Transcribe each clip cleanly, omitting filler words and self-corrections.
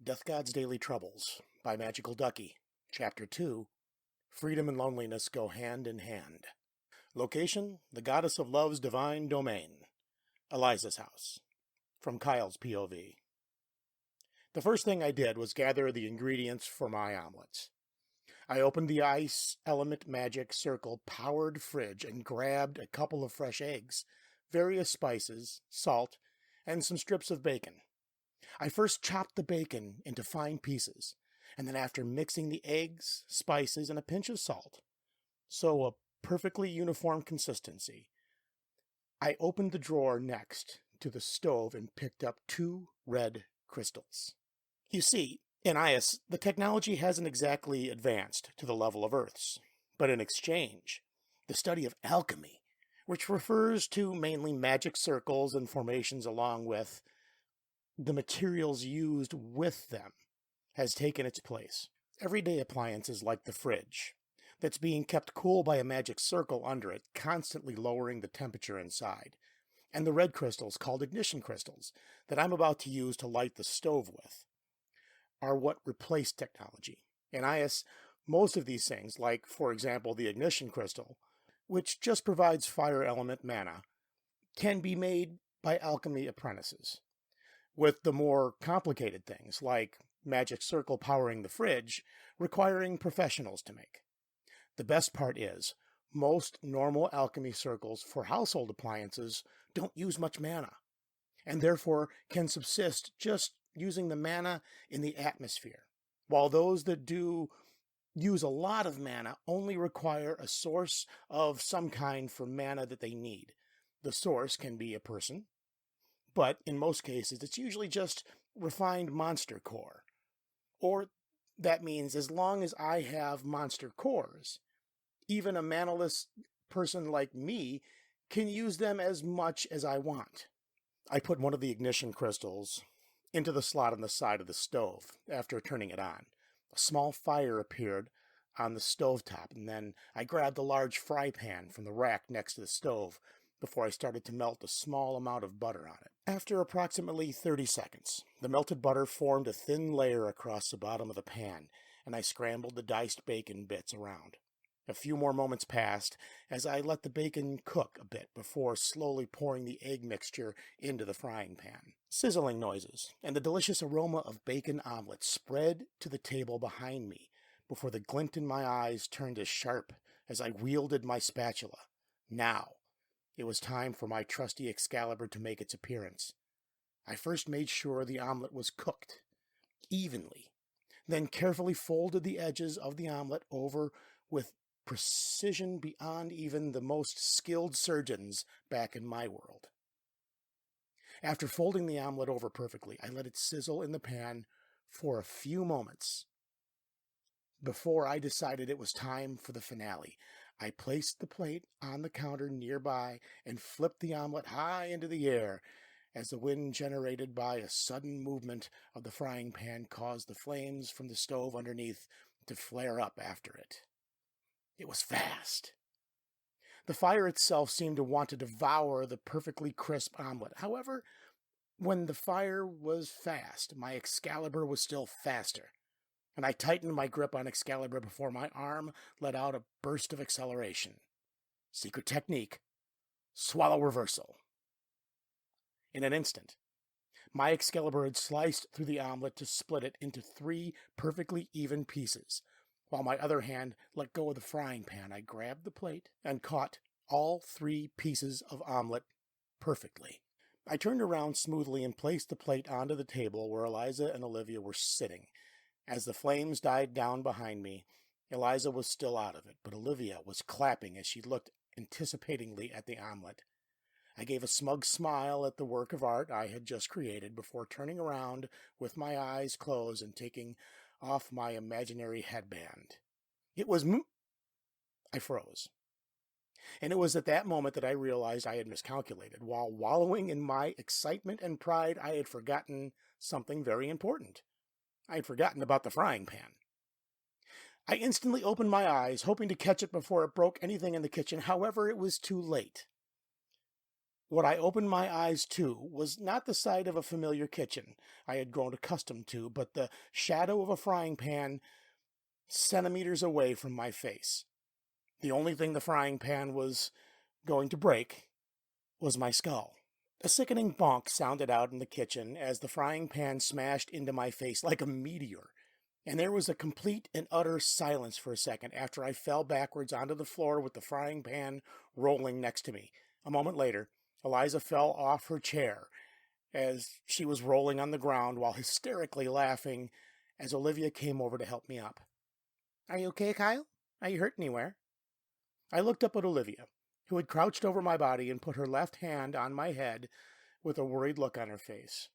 Death God's Daily Troubles by MagicalDucky, Chapter 2, Freedom and Loneliness Go Hand in Hand. Location, the Goddess of Love's Divine Domain. Eliza's house. From Kyle's POV. The first thing I did was gather the ingredients for my omelets. I opened the Ice Element Magic Circle powered fridge and grabbed a couple of fresh eggs, various spices, salt, and some strips of bacon. I first chopped the bacon into fine pieces, and then after mixing the eggs, spices, and a pinch of salt, so a perfectly uniform consistency, I opened the drawer next to the stove and picked up 2 red crystals. You see, in IS, the technology hasn't exactly advanced to the level of Earth's, but in exchange, the study of alchemy, which refers to mainly magic circles and formations along with the materials used with them, has taken its place. Everyday appliances like the fridge, that's being kept cool by a magic circle under it, constantly lowering the temperature inside, and the red crystals, called ignition crystals, that I'm about to use to light the stove with, are what replaced technology. In IS, most of these things, like, for example, the ignition crystal, which just provides fire element mana, can be made by alchemy apprentices, with the more complicated things, like magic circle powering the fridge, requiring professionals to make. The best part is, most normal alchemy circles for household appliances don't use much mana, and therefore can subsist just using the mana in the atmosphere, while those that do use a lot of mana only require a source of some kind for mana that they need. The source can be a person, but in most cases it's usually just refined monster core. Or that means as long as I have monster cores, even a manaless person like me can use them as much as I want. I put one of the ignition crystals into the slot on the side of the stove after turning it on. A small fire appeared on the stovetop, and then I grabbed a large fry pan from the rack next to the stove before I started to melt a small amount of butter on it. After approximately 30 seconds, the melted butter formed a thin layer across the bottom of the pan, and I scrambled the diced bacon bits around. A few more moments passed as I let the bacon cook a bit before slowly pouring the egg mixture into the frying pan. Sizzling noises and the delicious aroma of bacon omelet spread to the table behind me before the glint in my eyes turned as sharp as I wielded my spatula. Now, it was time for my trusty Excalibur to make its appearance. I first made sure the omelet was cooked evenly, then carefully folded the edges of the omelet over with precision beyond even the most skilled surgeons back in my world. After folding the omelet over perfectly, I let it sizzle in the pan for a few moments before I decided it was time for the finale. I placed the plate on the counter nearby and flipped the omelet high into the air as the wind generated by a sudden movement of the frying pan caused the flames from the stove underneath to flare up after it. It was fast. The fire itself seemed to want to devour the perfectly crisp omelet. However, when the fire was fast, my Excalibur was still faster, and I tightened my grip on Excalibur before my arm let out a burst of acceleration. Secret technique: swallow reversal. In an instant, my Excalibur had sliced through the omelet to split it into 3 perfectly even pieces. While my other hand let go of the frying pan, I grabbed the plate and caught all 3 pieces of omelet perfectly. I turned around smoothly and placed the plate onto the table where Eliza and Olivia were sitting. As the flames died down behind me, Eliza was still out of it, but Olivia was clapping as she looked anticipatingly at the omelet. I gave a smug smile at the work of art I had just created before turning around with my eyes closed and taking off my imaginary headband. It was I froze. And it was at that moment that I realized I had miscalculated. While wallowing in my excitement and pride, I had forgotten something very important. I had forgotten about the frying pan. I instantly opened my eyes, hoping to catch it before it broke anything in the kitchen. However, it was too late. What I opened my eyes to was not the sight of a familiar kitchen I had grown accustomed to, but the shadow of a frying pan centimeters away from my face. The only thing the frying pan was going to break was my skull. A sickening bonk sounded out in the kitchen as the frying pan smashed into my face like a meteor, and there was a complete and utter silence for a second after I fell backwards onto the floor with the frying pan rolling next to me. A moment later, Eliza fell off her chair as she was rolling on the ground while hysterically laughing as Olivia came over to help me up. "Are you okay, Kyle? Are you hurt anywhere?" I looked up at Olivia, who had crouched over my body and put her left hand on my head with a worried look on her face.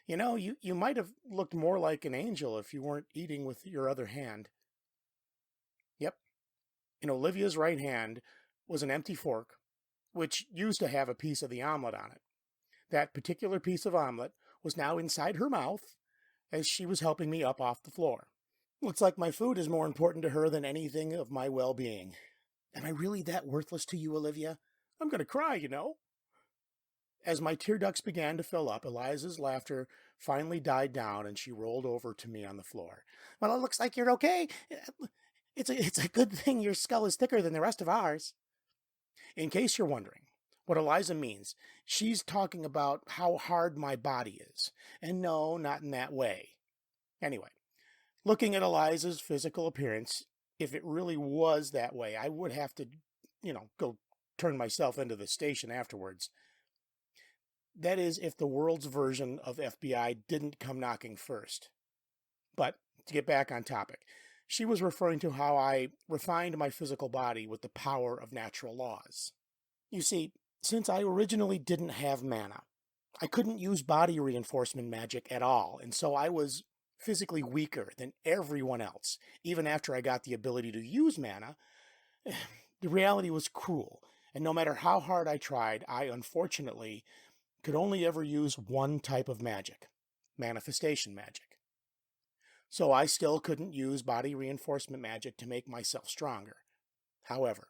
"You know, you might have looked more like an angel if you weren't eating with your other hand." Yep. In Olivia's right hand was an empty fork, which used to have a piece of the omelet on it. That particular piece of omelet was now inside her mouth as she was helping me up off the floor. Looks like my food is more important to her than anything of my well-being. Am I really that worthless to you, Olivia? I'm going to cry, you know. As my tear ducts began to fill up, Eliza's laughter finally died down and she rolled over to me on the floor. "Well, it looks like you're okay. It's a good thing your skull is thicker than the rest of ours." In case you're wondering what Eliza means, she's talking about how hard my body is. And no, not in that way. Anyway, looking at Eliza's physical appearance, if it really was that way, I would have to, go turn myself into the station afterwards. That is, if the world's version of FBI didn't come knocking first. But to get back on topic, she was referring to how I refined my physical body with the power of natural laws. You see, since I originally didn't have mana, I couldn't use body reinforcement magic at all, and so I was physically weaker than everyone else. Even after I got the ability to use mana, the reality was cruel, and no matter how hard I tried, I unfortunately could only ever use one type of magic, manifestation magic. So I still couldn't use body reinforcement magic to make myself stronger. However,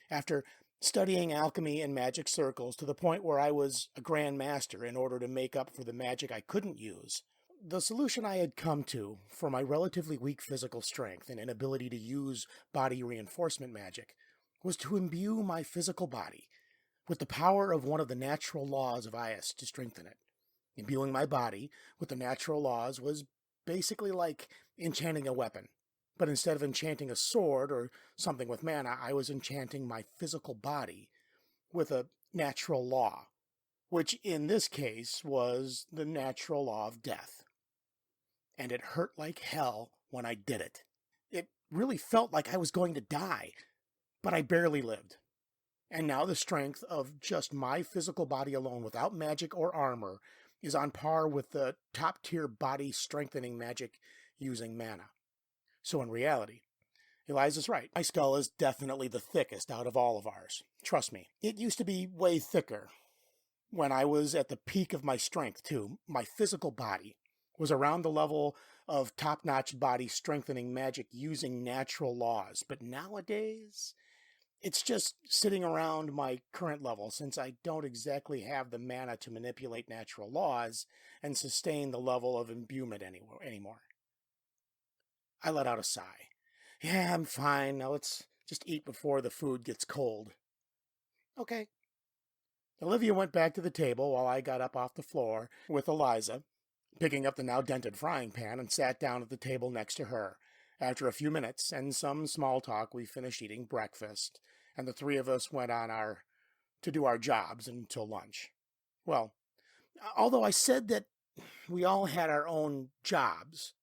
after studying alchemy and magic circles to the point where I was a grand master in order to make up for the magic I couldn't use, the solution I had come to for my relatively weak physical strength and inability to use body reinforcement magic was to imbue my physical body with the power of one of the natural laws of Ias to strengthen it. Imbuing my body with the natural laws was basically like enchanting a weapon. But instead of enchanting a sword or something with mana, I was enchanting my physical body with a natural law, which in this case was the natural law of death. And it hurt like hell when I did it. It really felt like I was going to die, but I barely lived. And now the strength of just my physical body alone without magic or armor is on par with the top-tier body strengthening magic using mana. So in reality, Eliza's right. My skull is definitely the thickest out of all of ours. Trust me, it used to be way thicker. When I was at the peak of my strength, too, my physical body was around the level of top-notch body strengthening magic using natural laws. But nowadays, it's just sitting around my current level since I don't exactly have the mana to manipulate natural laws and sustain the level of imbuement anymore. I let out a sigh. Yeah, I'm fine. Now let's just eat before the food gets cold. Okay. Olivia went back to the table while I got up off the floor with Eliza, picking up the now dented frying pan, and sat down at the table next to her. After a few minutes and some small talk, we finished eating breakfast, and the three of us went on to do our jobs until lunch. Well, although I said that we all had our own jobs,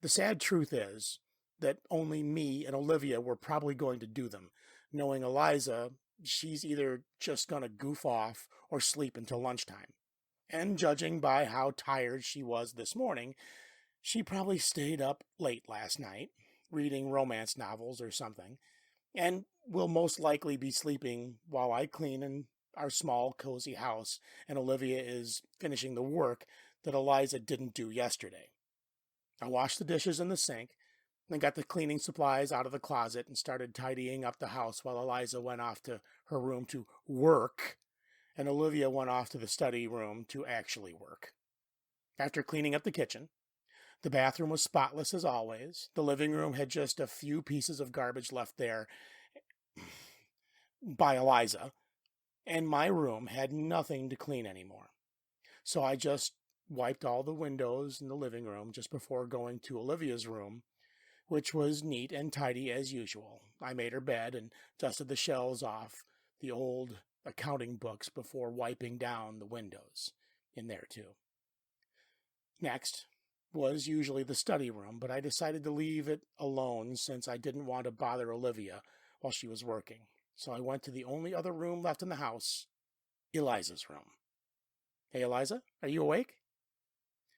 the sad truth is that only me and Olivia were probably going to do them, knowing Eliza, she's either just going to goof off or sleep until lunchtime. And judging by how tired she was this morning, she probably stayed up late last night, reading romance novels or something, and will most likely be sleeping while I clean in our small, cozy house, and Olivia is finishing the work that Eliza didn't do yesterday. I washed the dishes in the sink, then got the cleaning supplies out of the closet and started tidying up the house while Eliza went off to her room to work and Olivia went off to the study room to actually work. After cleaning up the kitchen, the bathroom was spotless as always. The living room had just a few pieces of garbage left there by Eliza, and my room had nothing to clean anymore. So I just wiped all the windows in the living room just before going to Olivia's room, which was neat and tidy as usual. I made her bed and dusted the shelves off the old accounting books before wiping down the windows in there too. Next was usually the study room, but I decided to leave it alone since I didn't want to bother Olivia while she was working. So I went to the only other room left in the house, Eliza's room. Hey, Eliza, are you awake?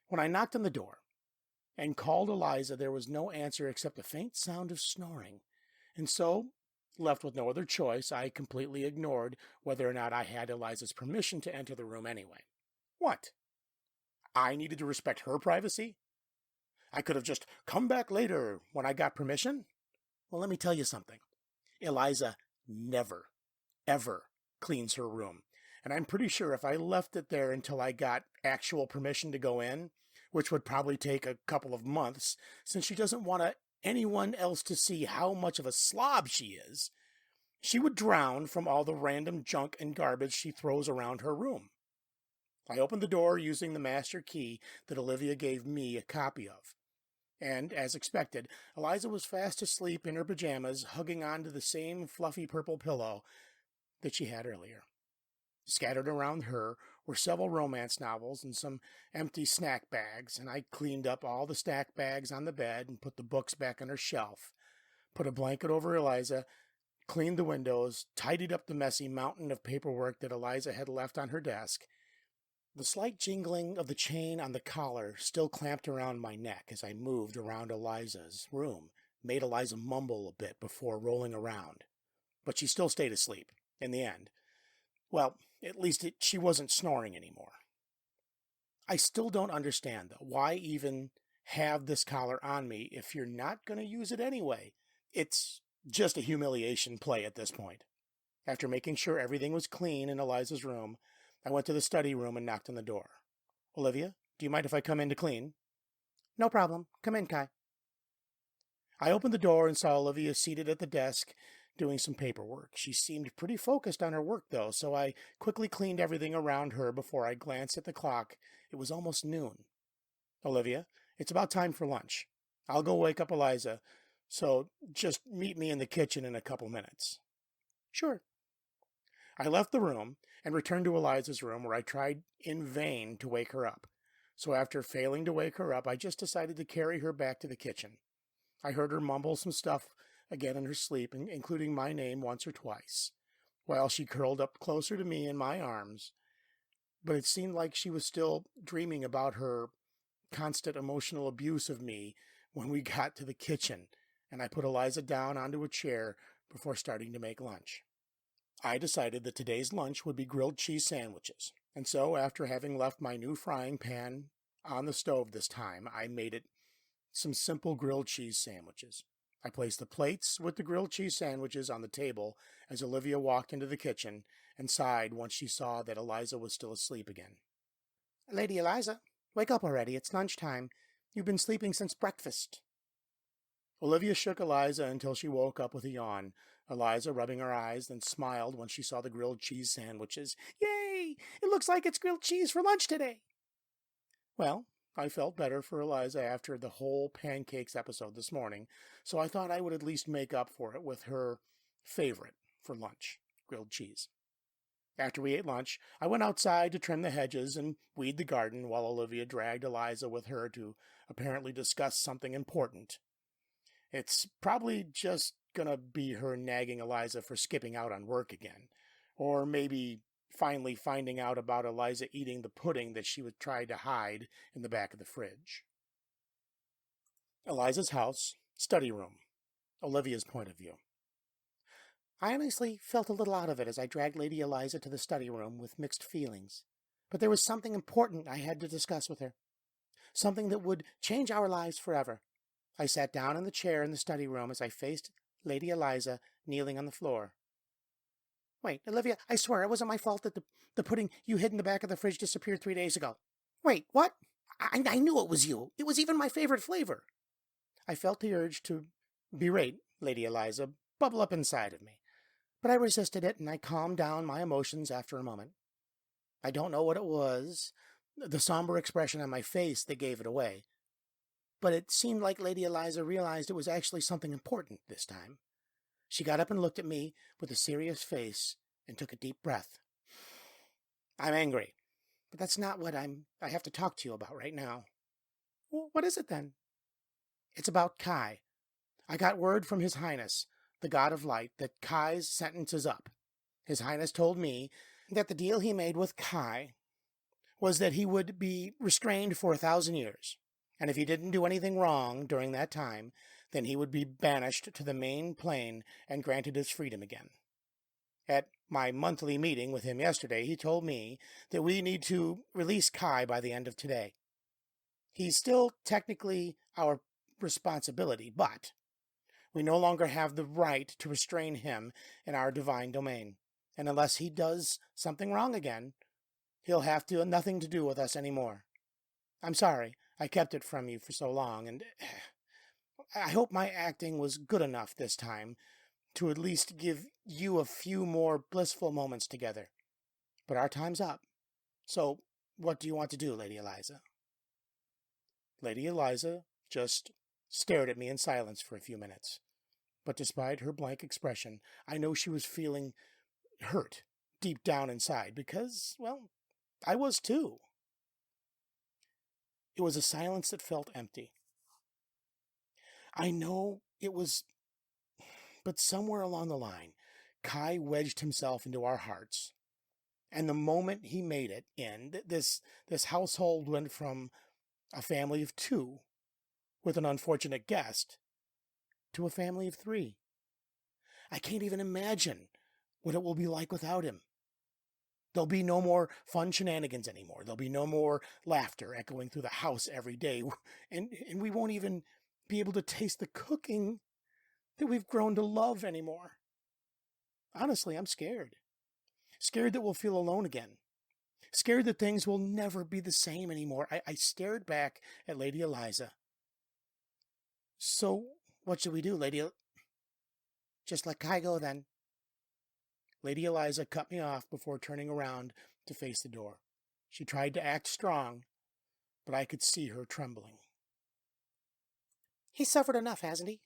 When I knocked on the door and called Eliza, there was no answer except a faint sound of snoring. And so, left with no other choice, I completely ignored whether or not I had Eliza's permission to enter the room anyway. What? I needed to respect her privacy? I could have just come back later when I got permission? Well, let me tell you something. Eliza never, ever cleans her room. And I'm pretty sure if I left it there until I got actual permission to go in, which would probably take a couple of months, since she doesn't want anyone else to see how much of a slob she is, she would drown from all the random junk and garbage she throws around her room. I opened the door using the master key that Olivia gave me a copy of. And, as expected, Eliza was fast asleep in her pajamas, hugging onto the same fluffy purple pillow that she had earlier. Scattered around her were several romance novels and some empty snack bags, and I cleaned up all the snack bags on the bed and put the books back on her shelf, put a blanket over Eliza, cleaned the windows, tidied up the messy mountain of paperwork that Eliza had left on her desk. The slight jingling of the chain on the collar still clamped around my neck as I moved around Eliza's room, made Eliza mumble a bit before rolling around. But she still stayed asleep, in the end. Well, at least she wasn't snoring anymore. I still don't understand, though, why even have this collar on me if you're not going to use it anyway. It's just a humiliation play at this point. After making sure everything was clean in Eliza's room, I went to the study room and knocked on the door. Olivia, do you mind if I come in to clean? No problem. Come in, Kai. I opened the door and saw Olivia seated at the desk doing some paperwork. She seemed pretty focused on her work, though, so I quickly cleaned everything around her before I glanced at the clock. It was almost noon. Olivia, it's about time for lunch. I'll go wake up Eliza, so just meet me in the kitchen in a couple minutes. Sure. I left the room and returned to Eliza's room, where I tried in vain to wake her up. So after failing to wake her up, I just decided to carry her back to the kitchen. I heard her mumble some stuff again in her sleep, including my name once or twice, while she curled up closer to me in my arms. But it seemed like she was still dreaming about her constant emotional abuse of me when we got to the kitchen, and I put Eliza down onto a chair before starting to make lunch. I decided that today's lunch would be grilled cheese sandwiches, and so after having left my new frying pan on the stove this time, I made it some simple grilled cheese sandwiches. I placed the plates with the grilled cheese sandwiches on the table as Olivia walked into the kitchen and sighed once she saw that Eliza was still asleep again. Lady Eliza, wake up already. It's lunchtime. You've been sleeping since breakfast. Olivia shook Eliza until she woke up with a yawn. Eliza, rubbing her eyes, then smiled when she saw the grilled cheese sandwiches. Yay! It looks like it's grilled cheese for lunch today. Well, I felt better for Eliza after the whole pancakes episode this morning, so I thought I would at least make up for it with her favorite for lunch, grilled cheese. After we ate lunch, I went outside to trim the hedges and weed the garden while Olivia dragged Eliza with her to apparently discuss something important. It's probably just gonna be her nagging Eliza for skipping out on work again, or maybe finally finding out about Eliza eating the pudding that she would try to hide in the back of the fridge. Eliza's house, study room. Olivia's point of view. I honestly felt a little out of it as I dragged Lady Eliza to the study room with mixed feelings. But there was something important I had to discuss with her. Something that would change our lives forever. I sat down in the chair in the study room as I faced Lady Eliza kneeling on the floor. Wait, Olivia, I swear it wasn't my fault that the pudding you hid in the back of the fridge disappeared 3 days ago. Wait, what? I knew it was you. It was even my favorite flavor. I felt the urge to berate Lady Eliza bubble up inside of me, but I resisted it and I calmed down my emotions after a moment. I don't know what it was, the somber expression on my face that gave it away, but it seemed like Lady Eliza realized it was actually something important this time. She got up and looked at me with a serious face and took a deep breath. I'm angry, but that's not what I have to talk to you about right now. Well, what is it then? It's about Kai. I got word from His Highness, the God of Light, that Kai's sentence is up. His Highness told me that the deal he made with Kai was that he would be restrained for 1,000 years, and if he didn't do anything wrong during that time, then he would be banished to the main plane and granted his freedom again. At my monthly meeting with him yesterday, he told me that we need to release Kai by the end of today. He's still technically our responsibility, but we no longer have the right to restrain him in our divine domain. And unless he does something wrong again, he'll have nothing to do with us anymore. I'm sorry I kept it from you for so long, and I hope my acting was good enough this time to at least give you a few more blissful moments together. But our time's up. So what do you want to do, Lady Eliza? Lady Eliza just stared at me in silence for a few minutes. But despite her blank expression, I know she was feeling hurt deep down inside because, well, I was too. It was a silence that felt empty. I know it was, but somewhere along the line, Kai wedged himself into our hearts. And the moment he made it in, this household went from a family of 2 with an unfortunate guest to a family of 3. I can't even imagine what it will be like without him. There'll be no more fun shenanigans anymore. There'll be no more laughter echoing through the house every day. And we won't even be able to taste the cooking that we've grown to love anymore. Honestly, I'm scared. Scared that we'll feel alone again. Scared that things will never be the same anymore. I stared back at Lady Eliza. So, what should we do, Lady? Just let Kai go, then. Lady Eliza cut me off before turning around to face the door. She tried to act strong, but I could see her trembling. He's suffered enough, hasn't he?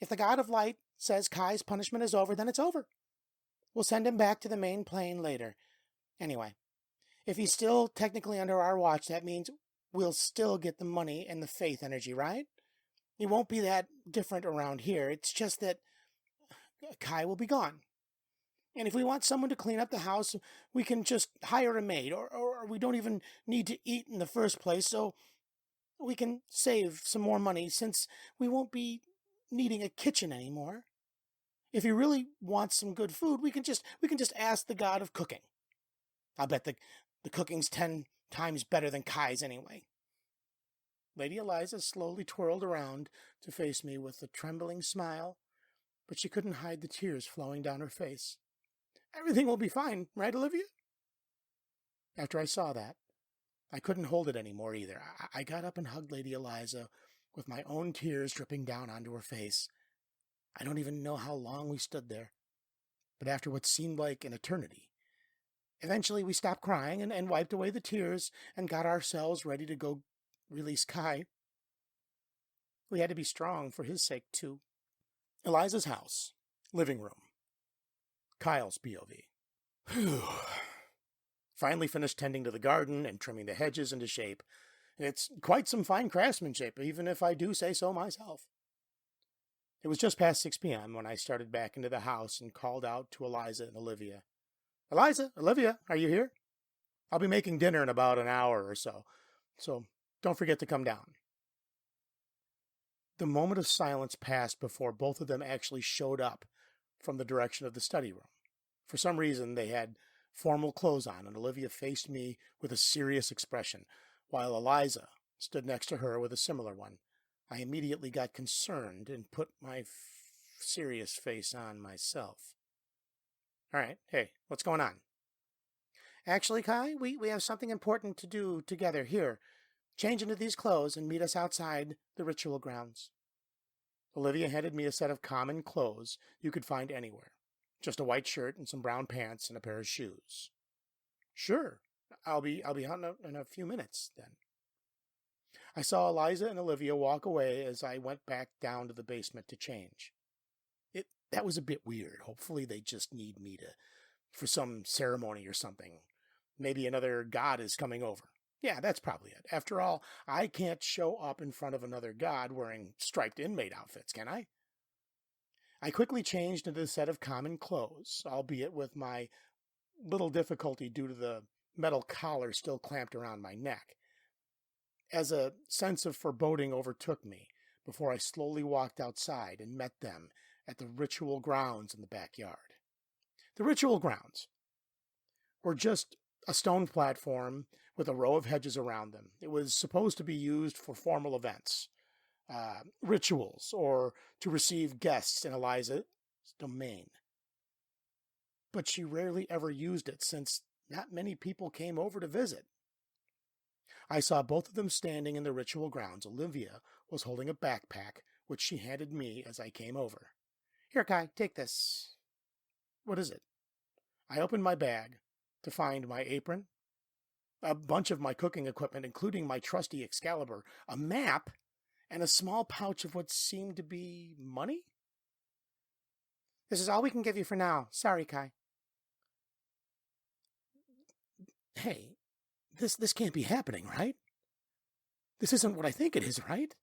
If the God of Light says Kai's punishment is over, then it's over. We'll send him back to the main plane later. Anyway, if he's still technically under our watch, that means we'll still get the money and the faith energy, right? It won't be that different around here. It's just that Kai will be gone. And if we want someone to clean up the house, we can just hire a maid, or we don't even need to eat in the first place, so we can save some more money since we won't be needing a kitchen anymore. If you really want some good food, we can just ask the god of cooking. I'll bet the cooking's 10 times better than Kai's anyway. Lady Eliza slowly twirled around to face me with a trembling smile, but she couldn't hide the tears flowing down her face. Everything will be fine, right, Olivia? After I saw that, I couldn't hold it anymore either. I got up and hugged Lady Eliza with my own tears dripping down onto her face. I don't even know how long we stood there, but after what seemed like an eternity, eventually we stopped crying and wiped away the tears and got ourselves ready to go release Kai. We had to be strong for his sake, too. Eliza's house, living room. Kyle's POV. Phew. Finally finished tending to the garden and trimming the hedges into shape. It's quite some fine craftsmanship, even if I do say so myself. It was just past 6 p.m. when I started back into the house and called out to Eliza and Olivia. Eliza, Olivia, are you here? I'll be making dinner in about an hour or so don't forget to come down. The moment of silence passed before both of them actually showed up from the direction of the study room. For some reason, they had formal clothes on, and Olivia faced me with a serious expression, while Eliza stood next to her with a similar one. I immediately got concerned and put my serious face on myself. All right. Hey, what's going on? Actually, Kai, we have something important to do together here. Change into these clothes and meet us outside the ritual grounds. Olivia handed me a set of common clothes you could find anywhere. Just a white shirt and some brown pants and a pair of shoes. Sure. I'll be out in a few minutes then. I saw Eliza and Olivia walk away as I went back down to the basement to change. That was a bit weird. Hopefully they just need me to for some ceremony or something. Maybe another god is coming over. Yeah, that's probably it. After all, I can't show up in front of another god wearing striped inmate outfits, can I? I quickly changed into a set of common clothes, albeit with my little difficulty due to the metal collar still clamped around my neck, as a sense of foreboding overtook me before I slowly walked outside and met them at the ritual grounds in the backyard. The ritual grounds were just a stone platform with a row of hedges around them. It was supposed to be used for formal events, rituals, or to receive guests in Eliza's domain. But she rarely ever used it since not many people came over to visit. I saw both of them standing in the ritual grounds. Olivia was holding a backpack, which she handed me as I came over. Here, Kai, take this. What is it? I opened my bag to find my apron, a bunch of my cooking equipment, including my trusty Excalibur, a map, and a small pouch of what seemed to be money? This is all we can give you for now. Sorry, Kai. Hey, this can't be happening, right? This isn't what I think it is, right?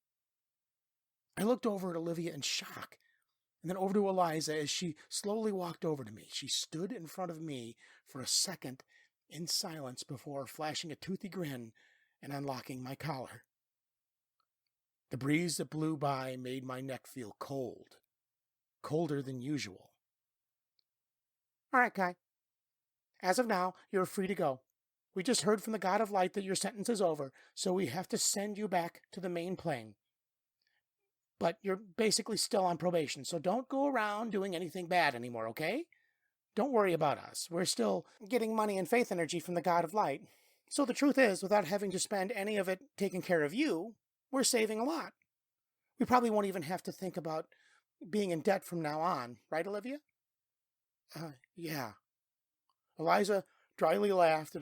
I looked over at Olivia in shock, and then over to Eliza as she slowly walked over to me. She stood in front of me for a second in silence before flashing a toothy grin and unlocking my collar. The breeze that blew by made my neck feel cold, colder than usual. All right, Kai. As of now, you're free to go. We just heard from the God of Light that your sentence is over, so we have to send you back to the main plane. But you're basically still on probation, so don't go around doing anything bad anymore, okay? Don't worry about us. We're still getting money and faith energy from the God of Light. So the truth is, without having to spend any of it taking care of you, we're saving a lot. We probably won't even have to think about being in debt from now on, right, Olivia? Yeah. Eliza dryly laughed at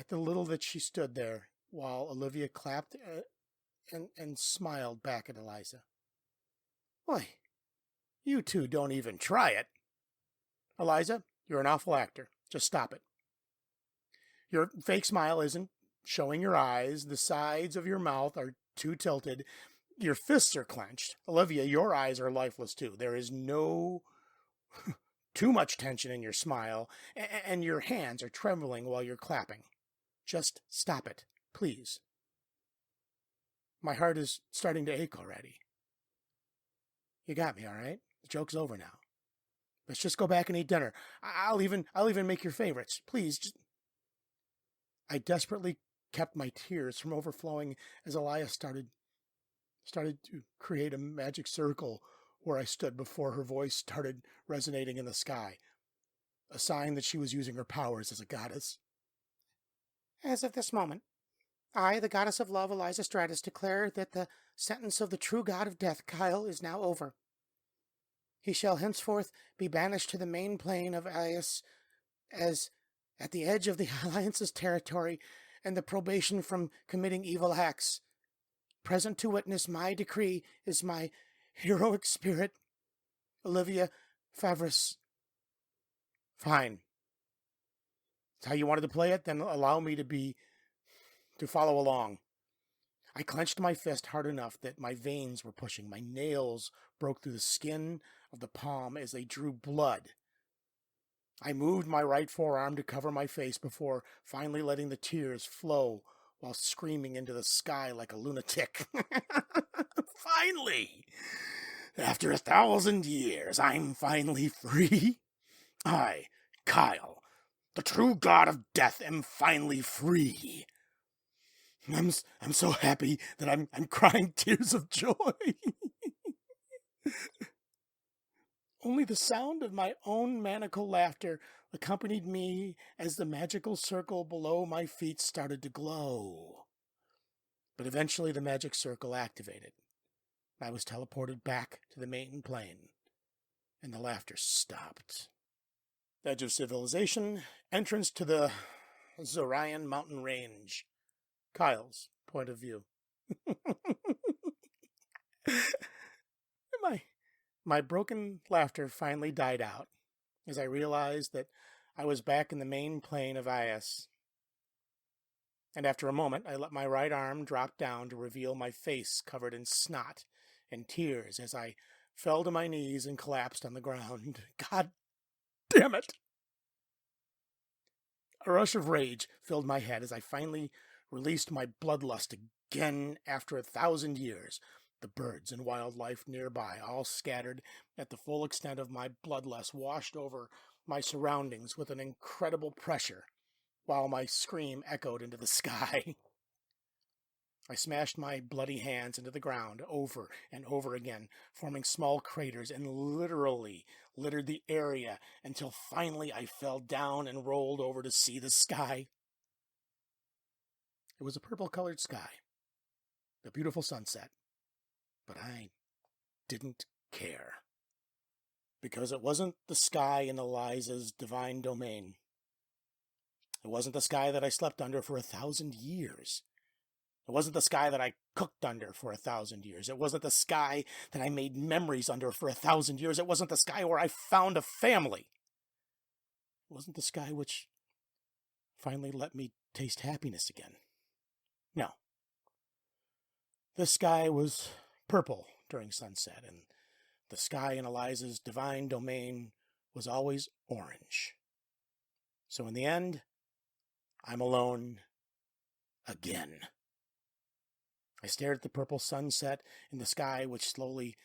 the little that she stood there, while Olivia clapped and smiled back at Eliza. Why, you two don't even try it. Eliza, you're an awful actor. Just stop it. Your fake smile isn't showing your eyes. The sides of your mouth are too tilted. Your fists are clenched. Olivia, your eyes are lifeless too. There is no too much tension in your smile, and your hands are trembling while you're clapping. Just stop it, please. My heart is starting to ache already. You got me, all right? The joke's over now. Let's just go back and eat dinner. I'll even make your favorites. Please, just... I desperately kept my tears from overflowing as Elias started to create a magic circle where I stood before her voice started resonating in the sky, a sign that she was using her powers as a goddess. As of this moment, I, the goddess of love, Eliza Stratus, declare that the sentence of the true god of death, Kyle, is now over. He shall henceforth be banished to the main plane of Alias as at the edge of the Alliance's territory and the probation from committing evil acts. Present to witness my decree is my heroic spirit, Olivia Favris. Fine. That's how you wanted to play it? Then allow me to follow along. I clenched my fist hard enough that my veins were pushing. My nails broke through the skin of the palm as they drew blood. I moved my right forearm to cover my face before finally letting the tears flow while screaming into the sky like a lunatic. Finally! After 1,000 years, I'm finally free. I, Kyle, the true god of death, am finally free. I'm so happy that I'm crying tears of joy. Only the sound of my own maniacal laughter accompanied me as the magical circle below my feet started to glow. But eventually the magic circle activated. I was teleported back to the main plane, and the laughter stopped. Edge of civilization, entrance to the Zorian mountain range. Kyle's point of view. My broken laughter finally died out as I realized that I was back in the main plane of Ias. And after a moment, I let my right arm drop down to reveal my face covered in snot and tears as I fell to my knees and collapsed on the ground. God damn it! A rush of rage filled my head as I finally released my bloodlust again after 1,000 years. The birds and wildlife nearby, all scattered at the full extent of my bloodlust, washed over my surroundings with an incredible pressure, while my scream echoed into the sky. I smashed my bloody hands into the ground over and over again, forming small craters, and literally littered the area until finally I fell down and rolled over to see the sky. It was a purple-colored sky, a beautiful sunset, but I didn't care. Because it wasn't the sky in Eliza's divine domain. It wasn't the sky that I slept under for 1,000 years. It wasn't the sky that I cooked under for 1,000 years. It wasn't the sky that I made memories under for 1,000 years. It wasn't the sky where I found a family. It wasn't the sky which finally let me taste happiness again. No. The sky was purple during sunset, and the sky in Eliza's divine domain was always orange. So in the end, I'm alone again. I stared at the purple sunset in the sky, which slowly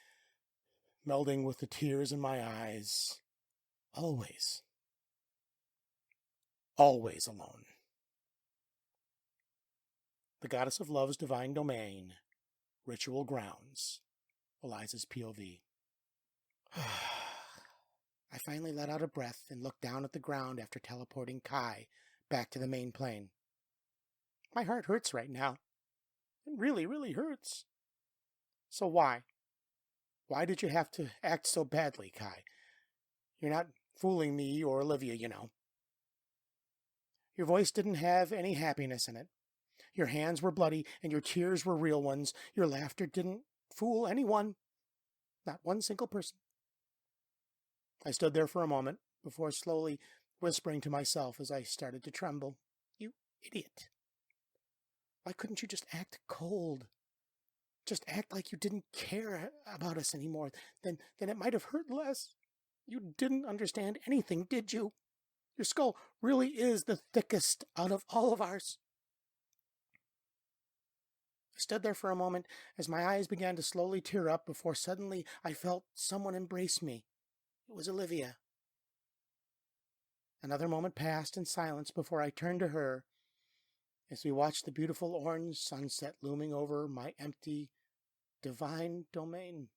melding with the tears in my eyes. Always alone. The goddess of love's divine domain, ritual grounds, Eliza's POV. I finally let out a breath and looked down at the ground after teleporting Kai back to the main plane. My heart hurts right now. It really, really hurts. So why? Why did you have to act so badly, Kai? You're not fooling me or Olivia, you know. Your voice didn't have any happiness in it. Your hands were bloody and your tears were real ones. Your laughter didn't fool anyone. Not one single person. I stood there for a moment before slowly whispering to myself as I started to tremble. You idiot. Why couldn't you just act cold? Just act like you didn't care about us anymore. Then it might have hurt less. You didn't understand anything, did you? Your skull really is the thickest out of all of ours. I stood there for a moment as my eyes began to slowly tear up before suddenly I felt someone embrace me. It was Olivia. Another moment passed in silence before I turned to her as we watched the beautiful orange sunset looming over my empty, divine domain.